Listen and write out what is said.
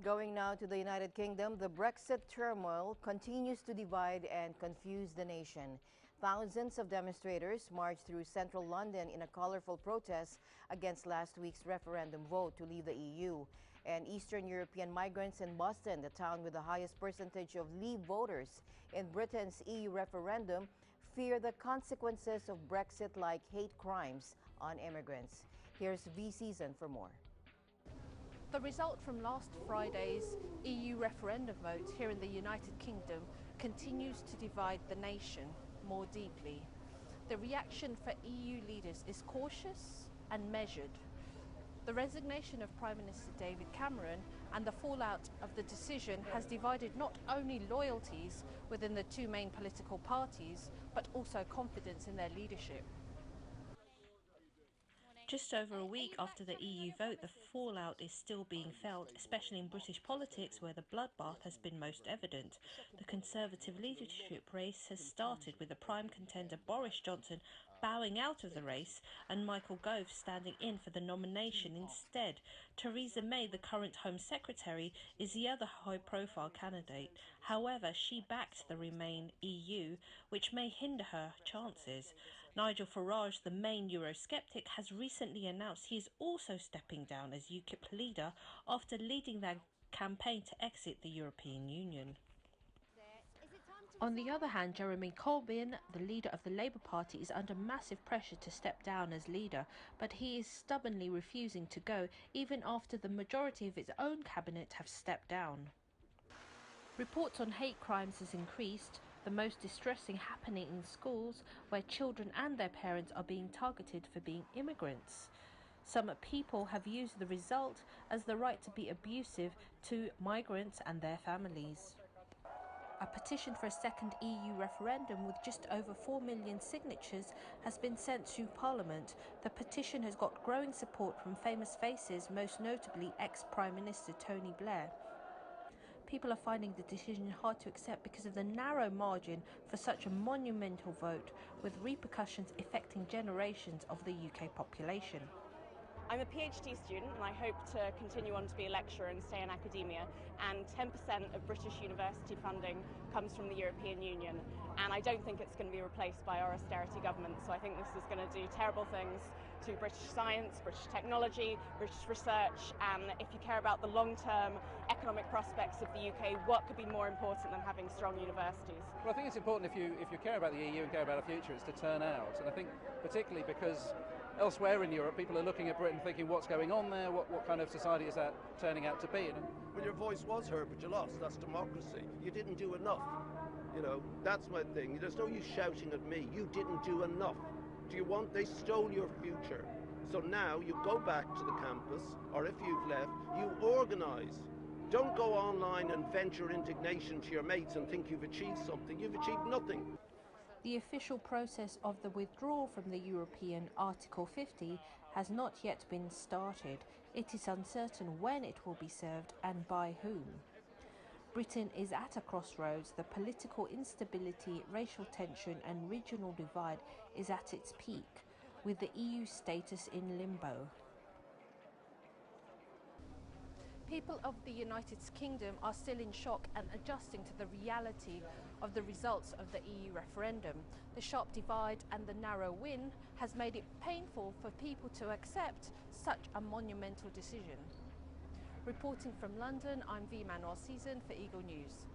Going now to the United Kingdom, the Brexit turmoil continues to divide and confuse the nation. Thousands of demonstrators marched through central London in a colorful protest against last week's referendum vote to leave the EU. And Eastern European migrants in Boston, the town with the highest percentage of Leave voters in Britain's EU referendum, fear the consequences of Brexit like hate crimes on immigrants. Here's Vee Sison for more. The result from last Friday's EU referendum vote here in the United Kingdom continues to divide the nation more deeply. The reaction for EU leaders is cautious and measured. The resignation of Prime Minister David Cameron and the fallout of the decision has divided not only loyalties within the two main political parties, but also confidence in their leadership. Just over a week after the EU vote, the fallout is still being felt, especially in British politics where the bloodbath has been most evident. The Conservative leadership race has started with the prime contender Boris Johnson bowing out of the race and Michael Gove standing in for the nomination instead. Theresa May, the current Home Secretary, is the other high-profile candidate. However, she backed the Remain EU, which may hinder her chances. Nigel Farage, the main Eurosceptic, has recently announced he is also stepping down as UKIP leader after leading their campaign to exit the European Union. On the other hand, Jeremy Corbyn, the leader of the Labour Party, is under massive pressure to step down as leader, but he is stubbornly refusing to go even after the majority of his own cabinet have stepped down. Reports on hate crimes has increased, the most distressing happening in schools where children and their parents are being targeted for being immigrants. Some people have used the result as the right to be abusive to migrants and their families. A petition for a second EU referendum with just over 4 million signatures has been sent to Parliament. The petition has got growing support from famous faces, most notably ex-Prime Minister Tony Blair. People are finding the decision hard to accept because of the narrow margin for such a monumental vote, with repercussions affecting generations of the UK population. I'm a PhD student and I hope to continue on to be a lecturer and stay in academia, and 10% of British university funding comes from the European Union, and I don't think it's going to be replaced by our austerity government, so I think this is going to do terrible things to British science, British technology, British research, and if you care about the long-term economic prospects of the UK, what could be more important than having strong universities? Well, I think it's important if you care about the EU and care about our future, is to turn out, and I think particularly because elsewhere in Europe, people are looking at Britain thinking what's going on there, what kind of society is that turning out to be. Well, your voice was heard, but you lost. That's democracy. You didn't do enough. You know, that's my thing. There's no use shouting at me. You didn't do enough. Do you want? They stole your future. So now you go back to the campus, or if you've left, you organise. Don't go online and vent your indignation to your mates and think you've achieved something. You've achieved nothing. The official process of the withdrawal from the European Article 50 has not yet been started. It is uncertain when it will be served and by whom. Britain is at a crossroads. The political instability, racial tension and regional divide is at its peak, with the EU status in limbo. People of the United Kingdom are still in shock and adjusting to the reality of the results of the EU referendum. The sharp divide and the narrow win has made it painful for people to accept such a monumental decision. Reporting from London, I'm Vee Sison for Eagle News.